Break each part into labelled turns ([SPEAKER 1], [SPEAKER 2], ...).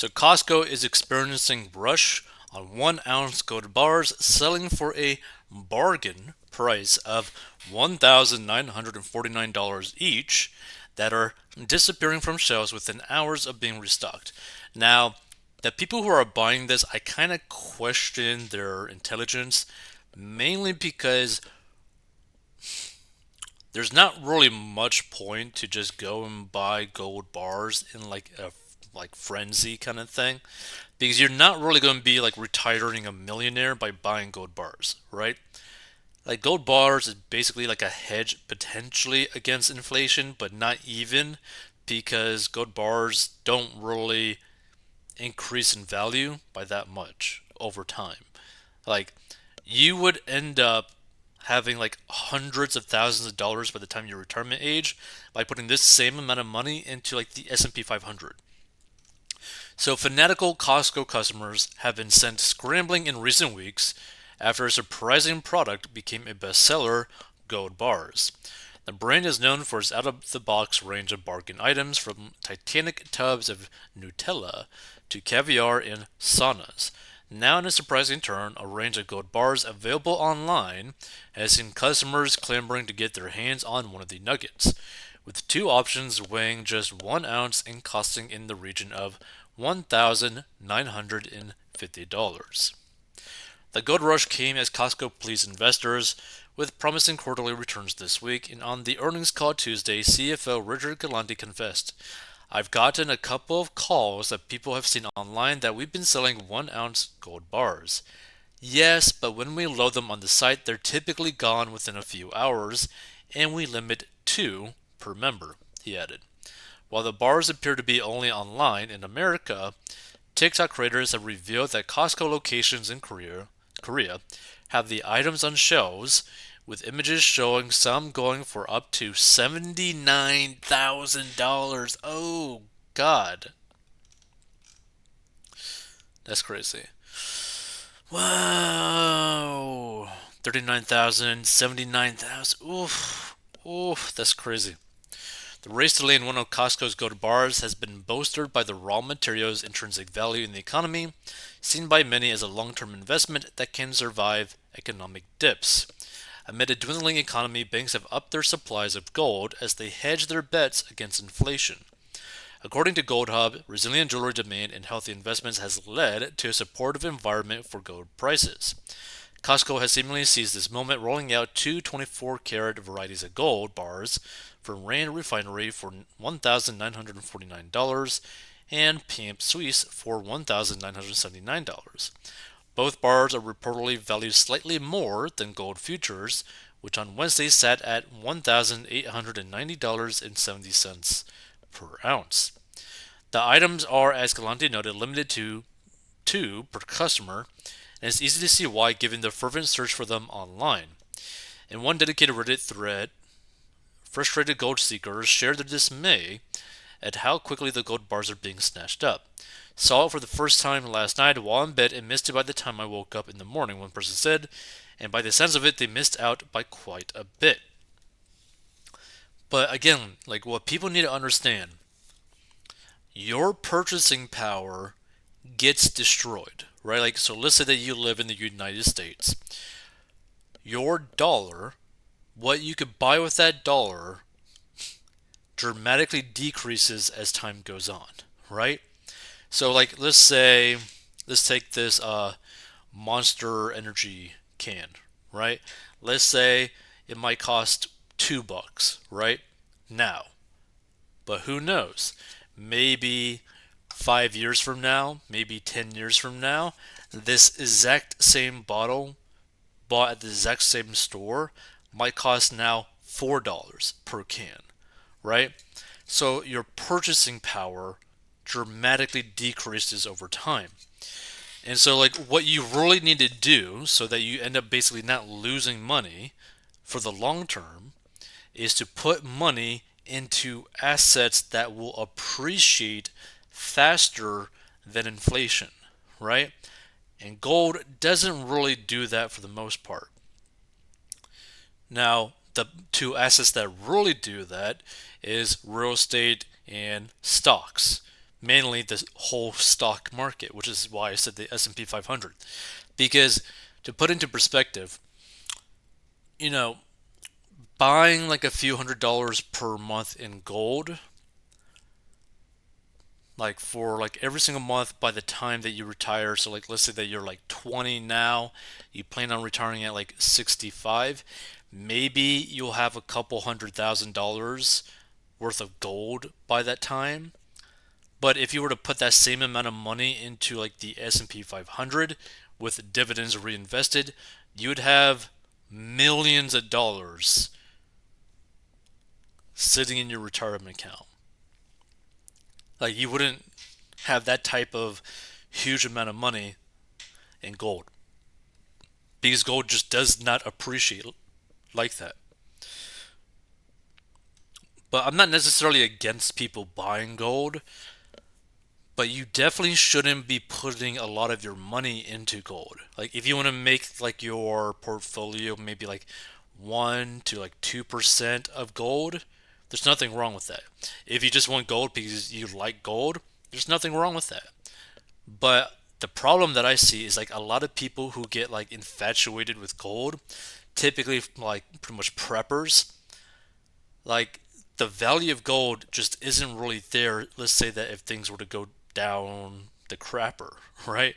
[SPEAKER 1] So Costco is experiencing rush on 1 ounce gold bars selling for a bargain price of $1,949 each that are disappearing from shelves within hours of being restocked. Now, the people who are buying this, I kind of question their intelligence, mainly because there's not really much point to just go and buy gold bars in like a frenzy kind of thing, because you're not really going to be like retiring a millionaire by buying gold bars, right? Like gold bars is basically like a hedge potentially against inflation, but not even, because gold bars don't really increase in value by that much over time. Like you would end up having like hundreds of thousands of dollars by the time your retirement age by putting this same amount of money into like the S&P 500. So fanatical Costco customers have been sent scrambling in recent weeks after a surprising product became a bestseller, Gold Bars. The brand is known for its out-of-the-box range of bargain items, from titanic tubs of Nutella to caviar and saunas. Now, in a surprising turn, a range of gold bars available online has seen customers clamoring to get their hands on one of the nuggets, with two options weighing just 1 ounce and costing in the region of $1,950. The gold rush came as Costco pleased investors with promising quarterly returns this week, and on the earnings call Tuesday, CFO Richard Galante confessed, "I've gotten a couple of calls that people have seen online that we've been selling 1 ounce gold bars. Yes, but when we load them on the site, they're typically gone within a few hours, and we limit two per member," he added. While the bars appear to be only online in America, TikTok creators have revealed that Costco locations in Korea have the items on shelves, with images showing some going for up to $79,000. Oh, God. That's crazy. Wow. 39,000, 79,000. Oof. Oof. That's crazy. The race to land one of Costco's gold bars has been bolstered by the raw material's intrinsic value in the economy, seen by many as a long-term investment that can survive economic dips. Amid a dwindling economy, banks have upped their supplies of gold as they hedge their bets against inflation. According to Gold Hub, resilient jewelry demand and healthy investments has led to a supportive environment for gold prices. Costco has seemingly seized this moment, rolling out two 24-karat varieties of gold bars from Rand Refinery for $1,949 and Pimp Suisse for $1,979. Both bars are reportedly valued slightly more than gold futures, which on Wednesday sat at $1,890.70 per ounce. The items are, as Galante noted, limited to two per customer, and it's easy to see why given the fervent search for them online. In one dedicated Reddit thread, frustrated gold seekers shared their dismay at how quickly the gold bars are being snatched up. "Saw it for the first time last night while in bed and missed it by the time I woke up in the morning," one person said, and by the sense of it, they missed out by quite a bit. But again, like what people need to understand, your purchasing power gets destroyed, right? Like, so let's say that you live in the United States. Your dollar, what you could buy with that dollar, dramatically decreases as time goes on, right? So, like, let's take this Monster Energy can, right? Let's say it might cost $2, right? Now, but who knows? Maybe 5 years from now, maybe 10 years from now, this exact same bottle bought at the exact same store might cost now $4 per can, right? So your purchasing power dramatically decreases over time. And so, like, what you really need to do so that you end up basically not losing money for the long term is to put money into assets that will appreciate faster than inflation, right? And gold doesn't really do that for the most part. Now, the two assets that really do that is real estate and stocks. mainly the whole stock market, which is why I said the S&P 500. Because to put into perspective, you know, buying like a few $100s per month in gold, like for like every single month by the time that you retire, so like let's say that you're like 20 now, you plan on retiring at like 65, maybe you'll have a couple $100,000 worth of gold by that time. But if you were to put that same amount of money into like the S&P 500 with dividends reinvested, you would have millions of dollars sitting in your retirement account. Like you wouldn't have that type of huge amount of money in gold because gold just does not appreciate like that. But I'm not necessarily against people buying gold, but you definitely shouldn't be putting a lot of your money into gold. Like if you want to make like your portfolio maybe like 1 to like 2% of gold, there's nothing wrong with that. If you just want gold because you like gold, there's nothing wrong with that. But the problem that I see is like a lot of people who get like infatuated with gold, typically like pretty much preppers, like the value of gold just isn't really there. Let's say that if things were to go down the crapper, right?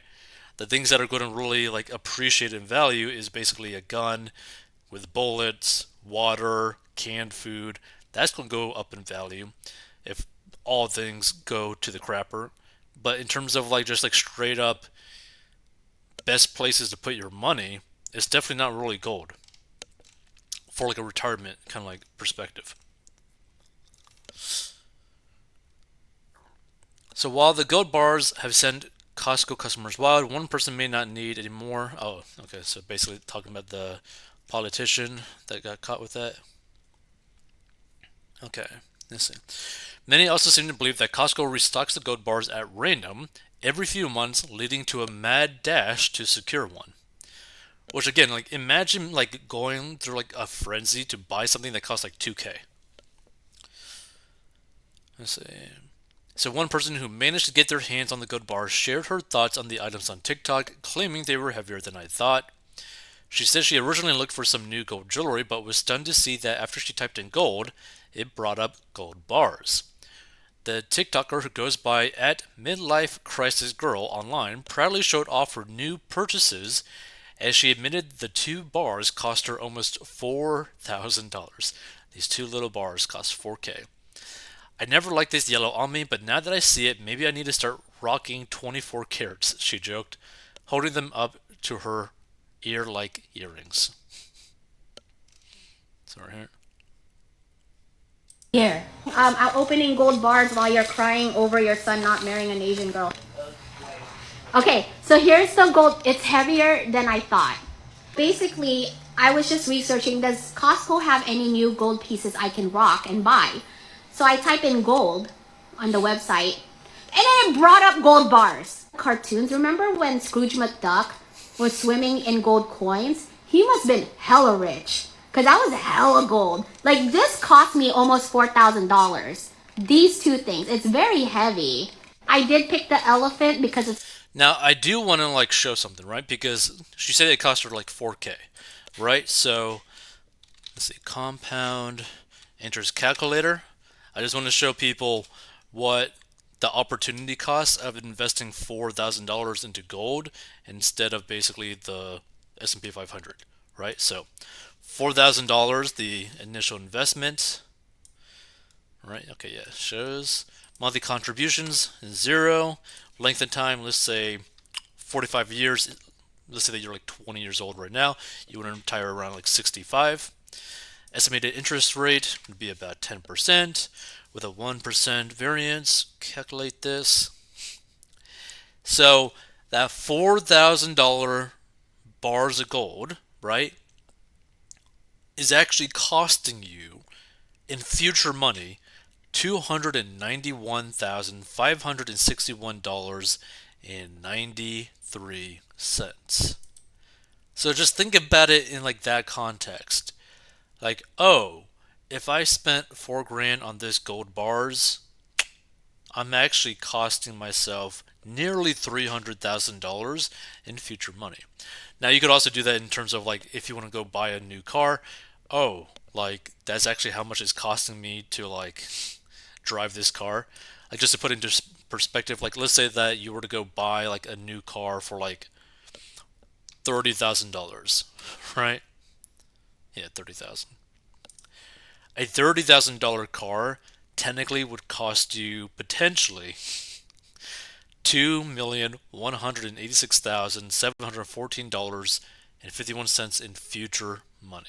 [SPEAKER 1] The things that are going to really like appreciate in value is basically a gun with bullets, water, canned food. That's going to go up in value if all things go to the crapper. But in terms of like just like straight up best places to put your money, it's definitely not really gold for like a retirement kind of like perspective. So while the gold bars have sent Costco customers wild, one person may not need any more. Oh, okay. So basically talking about the politician that got caught with that. Okay, let's see. Many also seem to believe that Costco restocks the gold bars at random every few months, leading to a mad dash to secure one. Which again, like imagine like going through like a frenzy to buy something that costs like 2K. Let's see. So one person who managed to get their hands on the gold bars shared her thoughts on the items on TikTok, claiming they were heavier than I thought. She said she originally looked for some new gold jewelry, but was stunned to see that after she typed in gold, it brought up gold bars. The TikToker who goes by at Midlife Crisis Girl online proudly showed off her new purchases as she admitted the two bars cost her almost $4,000. These two little bars cost 4K. I never liked this yellow on me, but now that I see it, maybe I need to start rocking 24 carats, she joked, holding them up to her ear like earrings. Sorry. Here.
[SPEAKER 2] Here. I'm opening gold bars while you're crying over your son not marrying an Asian girl. Okay, so here's the gold. It's heavier than I thought. Basically, I was just researching, does Costco have any new gold pieces I can rock and buy? So I type in gold on the website, and then it brought up gold bars. Cartoons, remember when Scrooge McDuck was swimming in gold coins? He must have been hella rich. Because that was hella gold. Like, this cost me almost $4,000. These two things. It's very heavy. I did pick the elephant because it's
[SPEAKER 1] Now I do want to like show something, right? Because she said it cost her like 4K, right? So let's see, compound interest calculator. I just want to show people what the opportunity cost of investing $4,000 into gold instead of basically the S&P 500, right? So $4,000 the initial investment, right? Okay, yeah, shows monthly contributions zero, length of time, let's say 45 years. Let's say that you're like 20 years old right now, you want to retire around like 65. Estimated interest rate would be about 10% with a 1% variance. Calculate this. So that $4,000 bars of gold, right, is actually costing you in future money $291,561.93. So just think about it in like that context. Like, oh, if I spent 4 grand on this gold bars, I'm actually costing myself nearly $300,000 in future money. Now, you could also do that in terms of like if you want to go buy a new car. Oh, like that's actually how much it's costing me to like drive this car. Like just to put into perspective, like let's say that you were to go buy like a new car for like $30,000, right? Yeah, 30,000. A $30,000 car technically would cost you potentially $2,186,714.51 in future money.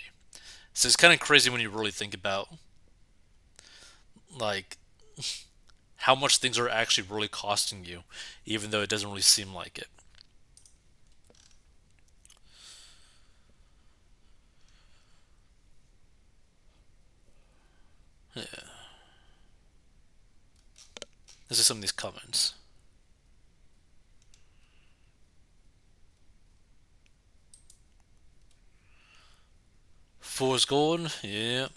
[SPEAKER 1] So it's kind of crazy when you really think about like how much things are actually really costing you, even though it doesn't really seem like it. Yeah. This is some of these comments. Fool's gold, yeah,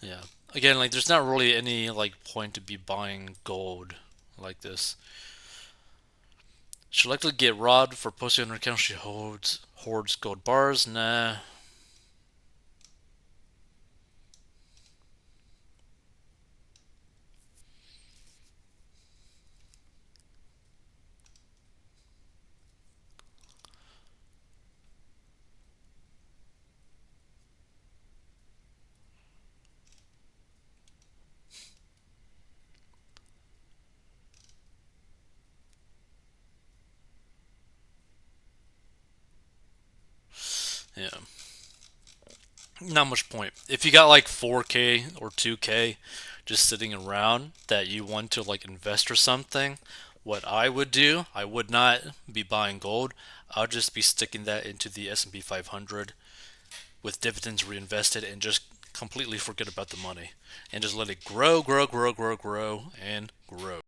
[SPEAKER 1] yeah. Again, like there's not really any like point to be buying gold like this. Should likely get robbed for posting on her account. She hoards gold bars. Nah. Yeah. Not much point. If you got like 4K or 2K just sitting around that you want to like invest or something, what I would do, I would not be buying gold. I'll just be sticking that into the S&P 500 with dividends reinvested and just completely forget about the money and just let it grow, grow, grow, grow, grow, and grow.